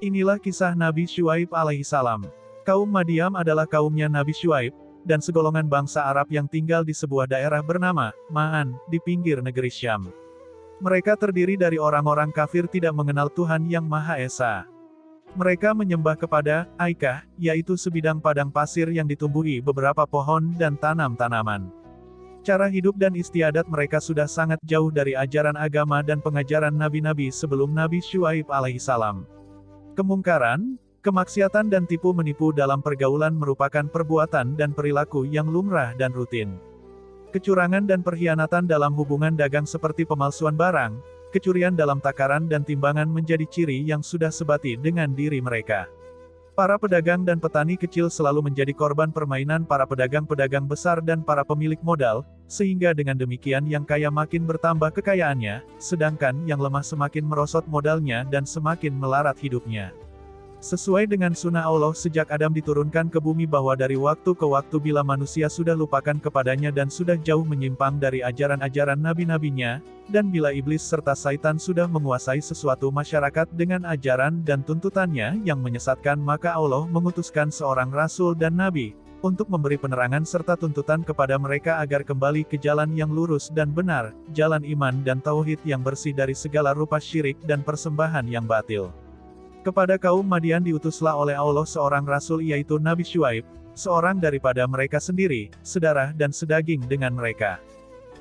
Inilah kisah Nabi Syuaib alaihissalam. Kaum Madyam adalah kaumnya Nabi Syuaib, dan segolongan bangsa Arab yang tinggal di sebuah daerah bernama Ma'an, di pinggir negeri Syam. Mereka terdiri dari orang-orang kafir tidak mengenal Tuhan Yang Maha Esa. Mereka menyembah kepada Aikah, yaitu sebidang padang pasir yang ditumbuhi beberapa pohon dan tanam-tanaman. Cara hidup dan istiadat mereka sudah sangat jauh dari ajaran agama dan pengajaran nabi-nabi sebelum Nabi Syuaib alaihissalam. Kemungkaran, kemaksiatan dan tipu menipu dalam pergaulan merupakan perbuatan dan perilaku yang lumrah dan rutin. Kecurangan dan perkhianatan dalam hubungan dagang seperti pemalsuan barang, kecurian dalam takaran dan timbangan menjadi ciri yang sudah sebati dengan diri mereka. Para pedagang dan petani kecil selalu menjadi korban permainan para pedagang-pedagang besar dan para pemilik modal, sehingga dengan demikian yang kaya makin bertambah kekayaannya, sedangkan yang lemah semakin merosot modalnya dan semakin melarat hidupnya. Sesuai dengan sunnah Allah sejak Adam diturunkan ke bumi bahwa dari waktu ke waktu bila manusia sudah lupakan kepadanya dan sudah jauh menyimpang dari ajaran-ajaran nabi-nabinya, dan bila iblis serta syaitan sudah menguasai sesuatu masyarakat dengan ajaran dan tuntutannya yang menyesatkan, maka Allah mengutuskan seorang rasul dan nabi, untuk memberi penerangan serta tuntutan kepada mereka agar kembali ke jalan yang lurus dan benar, jalan iman dan tauhid yang bersih dari segala rupa syirik dan persembahan yang batil. Kepada kaum Madian diutuslah oleh Allah seorang rasul yaitu Nabi Syuaib, seorang daripada mereka sendiri, sedarah dan sedaging dengan mereka.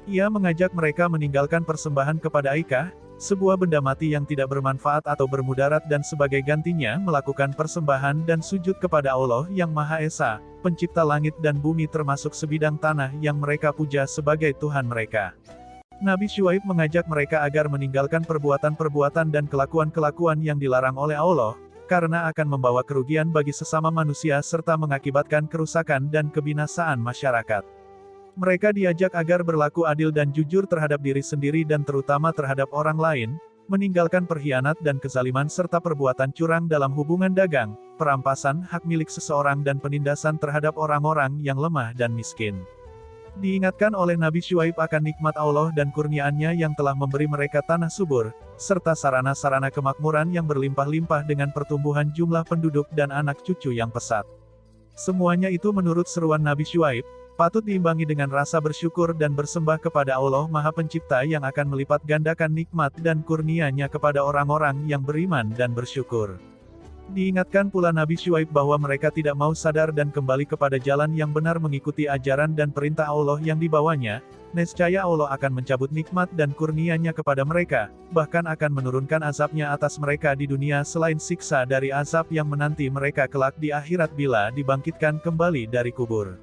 Ia mengajak mereka meninggalkan persembahan kepada Aikah, sebuah benda mati yang tidak bermanfaat atau bermudarat, dan sebagai gantinya melakukan persembahan dan sujud kepada Allah yang Maha Esa, pencipta langit dan bumi termasuk sebidang tanah yang mereka puja sebagai Tuhan mereka. Nabi Syuaib mengajak mereka agar meninggalkan perbuatan-perbuatan dan kelakuan-kelakuan yang dilarang oleh Allah, karena akan membawa kerugian bagi sesama manusia serta mengakibatkan kerusakan dan kebinasaan masyarakat. Mereka diajak agar berlaku adil dan jujur terhadap diri sendiri dan terutama terhadap orang lain, meninggalkan perkhianat dan kezaliman serta perbuatan curang dalam hubungan dagang, perampasan hak milik seseorang dan penindasan terhadap orang-orang yang lemah dan miskin. Diingatkan oleh Nabi Syuaib akan nikmat Allah dan kurniaannya yang telah memberi mereka tanah subur, serta sarana-sarana kemakmuran yang berlimpah-limpah dengan pertumbuhan jumlah penduduk dan anak cucu yang pesat. Semuanya itu menurut seruan Nabi Syuaib, patut diimbangi dengan rasa bersyukur dan bersembah kepada Allah Maha Pencipta yang akan melipat gandakan nikmat dan kurnia-Nya kepada orang-orang yang beriman dan bersyukur. Diingatkan pula Nabi Syuaib bahwa mereka tidak mau sadar dan kembali kepada jalan yang benar mengikuti ajaran dan perintah Allah yang dibawanya, nescaya Allah akan mencabut nikmat dan kurnia-Nya kepada mereka, bahkan akan menurunkan azab-Nya atas mereka di dunia selain siksa dari azab yang menanti mereka kelak di akhirat bila dibangkitkan kembali dari kubur.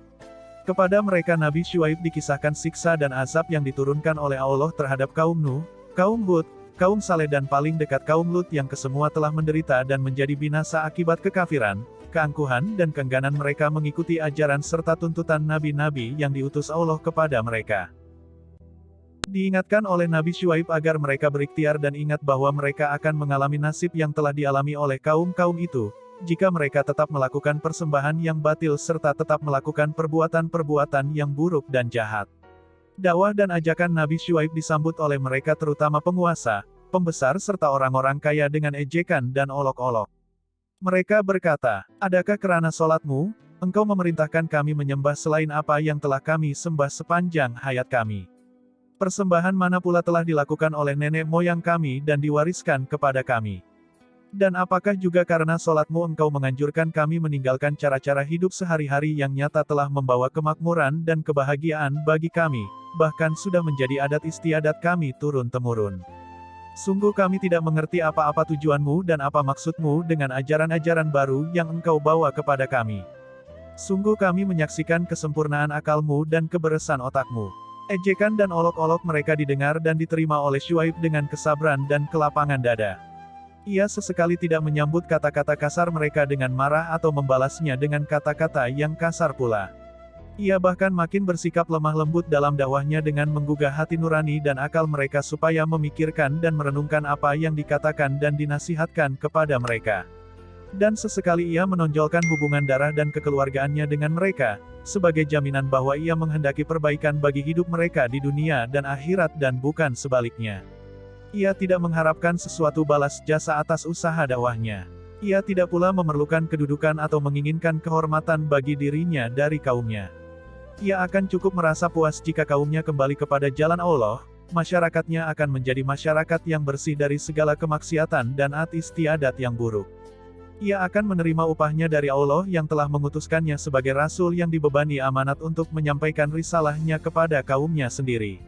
Kepada mereka Nabi Syuaib dikisahkan siksa dan azab yang diturunkan oleh Allah terhadap kaum Nuh, kaum Hud, kaum Saleh dan paling dekat kaum Lut yang kesemua telah menderita dan menjadi binasa akibat kekafiran, keangkuhan dan keengganan mereka mengikuti ajaran serta tuntutan nabi-nabi yang diutus Allah kepada mereka. Diingatkan oleh Nabi Syuaib agar mereka berikhtiar dan ingat bahwa mereka akan mengalami nasib yang telah dialami oleh kaum-kaum itu, jika mereka tetap melakukan persembahan yang batil serta tetap melakukan perbuatan-perbuatan yang buruk dan jahat. Dakwah dan ajakan Nabi Syuaib disambut oleh mereka terutama penguasa, pembesar serta orang-orang kaya dengan ejekan dan olok-olok. Mereka berkata, "Adakah kerana solatmu, engkau memerintahkan kami menyembah selain apa yang telah kami sembah sepanjang hayat kami? Persembahan mana pula telah dilakukan oleh nenek moyang kami dan diwariskan kepada kami? Dan apakah juga karena solatmu engkau menganjurkan kami meninggalkan cara-cara hidup sehari-hari yang nyata telah membawa kemakmuran dan kebahagiaan bagi kami, bahkan sudah menjadi adat istiadat kami turun-temurun? Sungguh kami tidak mengerti apa-apa tujuanmu dan apa maksudmu dengan ajaran-ajaran baru yang engkau bawa kepada kami. Sungguh kami menyaksikan kesempurnaan akalmu dan keberesan otakmu." Ejekan dan olok-olok mereka didengar dan diterima oleh Syuaib dengan kesabaran dan kelapangan dada. Ia sesekali tidak menyambut kata-kata kasar mereka dengan marah atau membalasnya dengan kata-kata yang kasar pula. Ia bahkan makin bersikap lemah lembut dalam dakwahnya dengan menggugah hati nurani dan akal mereka supaya memikirkan dan merenungkan apa yang dikatakan dan dinasihatkan kepada mereka. Dan sesekali ia menonjolkan hubungan darah dan kekeluargaannya dengan mereka, sebagai jaminan bahwa ia menghendaki perbaikan bagi hidup mereka di dunia dan akhirat dan bukan sebaliknya. Ia tidak mengharapkan sesuatu balas jasa atas usaha dakwahnya. Ia tidak pula memerlukan kedudukan atau menginginkan kehormatan bagi dirinya dari kaumnya. Ia akan cukup merasa puas jika kaumnya kembali kepada jalan Allah, masyarakatnya akan menjadi masyarakat yang bersih dari segala kemaksiatan dan istiadat yang buruk. Ia akan menerima upahnya dari Allah yang telah mengutuskannya sebagai rasul yang dibebani amanat untuk menyampaikan risalahnya kepada kaumnya sendiri.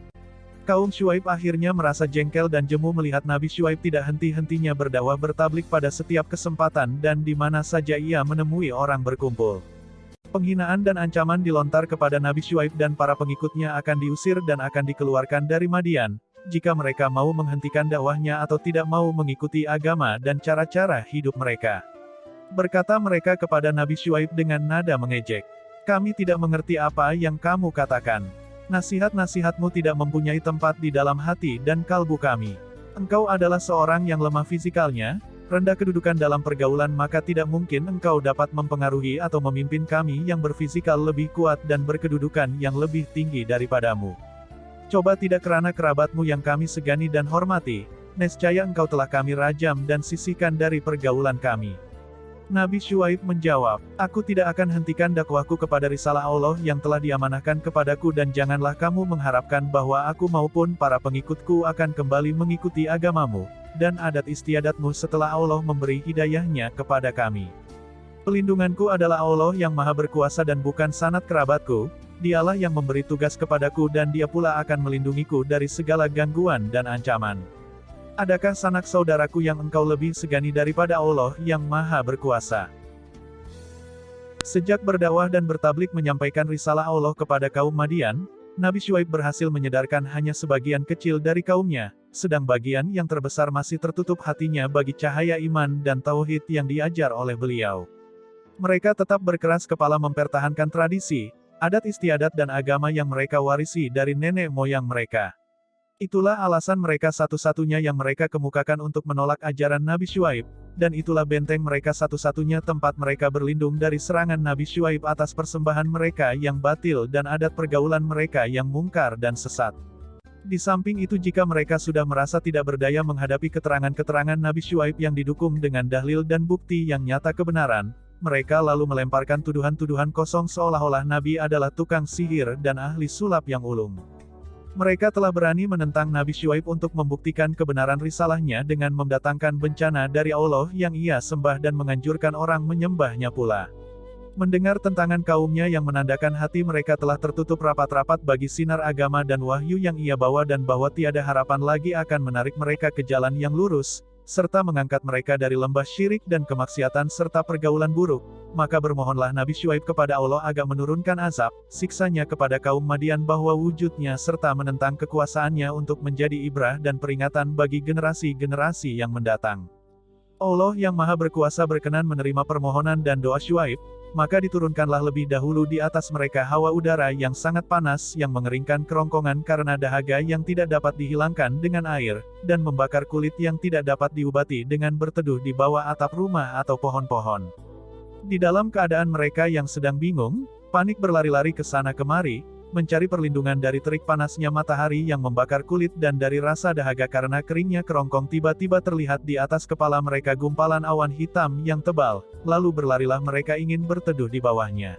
Kaum Syuaib akhirnya merasa jengkel dan jemu melihat Nabi Syuaib tidak henti-hentinya berdakwah bertablik pada setiap kesempatan dan di mana saja ia menemui orang berkumpul. Penghinaan dan ancaman dilontar kepada Nabi Syuaib dan para pengikutnya akan diusir dan akan dikeluarkan dari Madian, jika mereka mau menghentikan dakwahnya atau tidak mau mengikuti agama dan cara-cara hidup mereka. Berkata mereka kepada Nabi Syuaib dengan nada mengejek, "Kami tidak mengerti apa yang kamu katakan. Nasihat-nasihatmu tidak mempunyai tempat di dalam hati dan kalbu kami. Engkau adalah seorang yang lemah fisikalnya, rendah kedudukan dalam pergaulan, maka tidak mungkin engkau dapat mempengaruhi atau memimpin kami yang berfisikal lebih kuat dan berkedudukan yang lebih tinggi daripadamu. Coba tidak kerana kerabatmu yang kami segani dan hormati, nescaya engkau telah kami rajam dan sisihkan dari pergaulan kami." Nabi Syuaib menjawab, "Aku tidak akan hentikan dakwahku kepada risalah Allah yang telah diamanahkan kepadaku dan janganlah kamu mengharapkan bahwa aku maupun para pengikutku akan kembali mengikuti agamamu, dan adat istiadatmu setelah Allah memberi hidayahnya kepada kami. Pelindunganku adalah Allah yang maha berkuasa dan bukan sanad kerabatku, dialah yang memberi tugas kepadaku dan dia pula akan melindungiku dari segala gangguan dan ancaman. Adakah sanak saudaraku yang engkau lebih segani daripada Allah yang maha berkuasa?" Sejak berdakwah dan bertablik menyampaikan risalah Allah kepada kaum Madian, Nabi Syuaib berhasil menyadarkan hanya sebagian kecil dari kaumnya, sedang bagian yang terbesar masih tertutup hatinya bagi cahaya iman dan tauhid yang diajar oleh beliau. Mereka tetap berkeras kepala mempertahankan tradisi, adat istiadat dan agama yang mereka warisi dari nenek moyang mereka. Itulah alasan mereka satu-satunya yang mereka kemukakan untuk menolak ajaran Nabi Syuaib, dan itulah benteng mereka satu-satunya tempat mereka berlindung dari serangan Nabi Syuaib atas persembahan mereka yang batil dan adat pergaulan mereka yang mungkar dan sesat. Di samping itu jika mereka sudah merasa tidak berdaya menghadapi keterangan-keterangan Nabi Syuaib yang didukung dengan dalil dan bukti yang nyata kebenaran, mereka lalu melemparkan tuduhan-tuduhan kosong seolah-olah Nabi adalah tukang sihir dan ahli sulap yang ulung. Mereka telah berani menentang Nabi Syuaib untuk membuktikan kebenaran risalahnya dengan mendatangkan bencana dari Allah yang ia sembah dan menganjurkan orang menyembahnya pula. Mendengar tentangan kaumnya yang menandakan hati mereka telah tertutup rapat-rapat bagi sinar agama dan wahyu yang ia bawa dan bahwa tiada harapan lagi akan menarik mereka ke jalan yang lurus, serta mengangkat mereka dari lembah syirik dan kemaksiatan serta pergaulan buruk, maka bermohonlah Nabi Syuaib kepada Allah agar menurunkan azab, siksanya kepada kaum Madian bahwa wujudnya serta menentang kekuasaannya untuk menjadi ibrah dan peringatan bagi generasi-generasi yang mendatang. Allah yang maha berkuasa berkenan menerima permohonan dan doa Syuaib, maka diturunkanlah lebih dahulu di atas mereka hawa udara yang sangat panas yang mengeringkan kerongkongan karena dahaga yang tidak dapat dihilangkan dengan air, dan membakar kulit yang tidak dapat diobati dengan berteduh di bawah atap rumah atau pohon-pohon. Di dalam keadaan mereka yang sedang bingung, panik berlari-lari ke sana kemari, mencari perlindungan dari terik panasnya matahari yang membakar kulit dan dari rasa dahaga karena keringnya kerongkong, tiba-tiba terlihat di atas kepala mereka gumpalan awan hitam yang tebal, lalu berlarilah mereka ingin berteduh di bawahnya.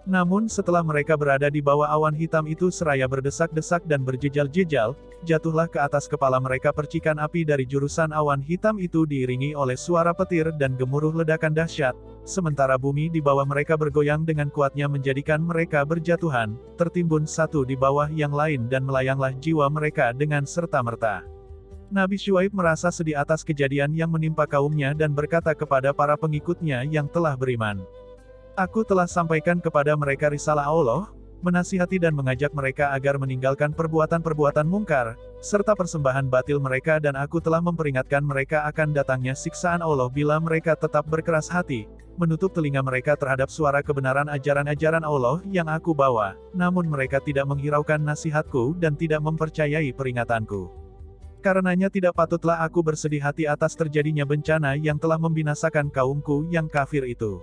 Namun setelah mereka berada di bawah awan hitam itu seraya berdesak-desak dan berjejal-jejal, jatuhlah ke atas kepala mereka percikan api dari jurusan awan hitam itu diiringi oleh suara petir dan gemuruh ledakan dahsyat, sementara bumi di bawah mereka bergoyang dengan kuatnya menjadikan mereka berjatuhan, tertimbun satu di bawah yang lain dan melayanglah jiwa mereka dengan serta-merta. Nabi Syuaib merasa sedih atas kejadian yang menimpa kaumnya dan berkata kepada para pengikutnya yang telah beriman, "Aku telah sampaikan kepada mereka risalah Allah, menasihati dan mengajak mereka agar meninggalkan perbuatan-perbuatan mungkar, serta persembahan batil mereka dan aku telah memperingatkan mereka akan datangnya siksaan Allah bila mereka tetap berkeras hati, menutup telinga mereka terhadap suara kebenaran ajaran-ajaran Allah yang aku bawa, namun mereka tidak menghiraukan nasihatku dan tidak mempercayai peringatanku. Karenanya tidak patutlah aku bersedih hati atas terjadinya bencana yang telah membinasakan kaumku yang kafir itu."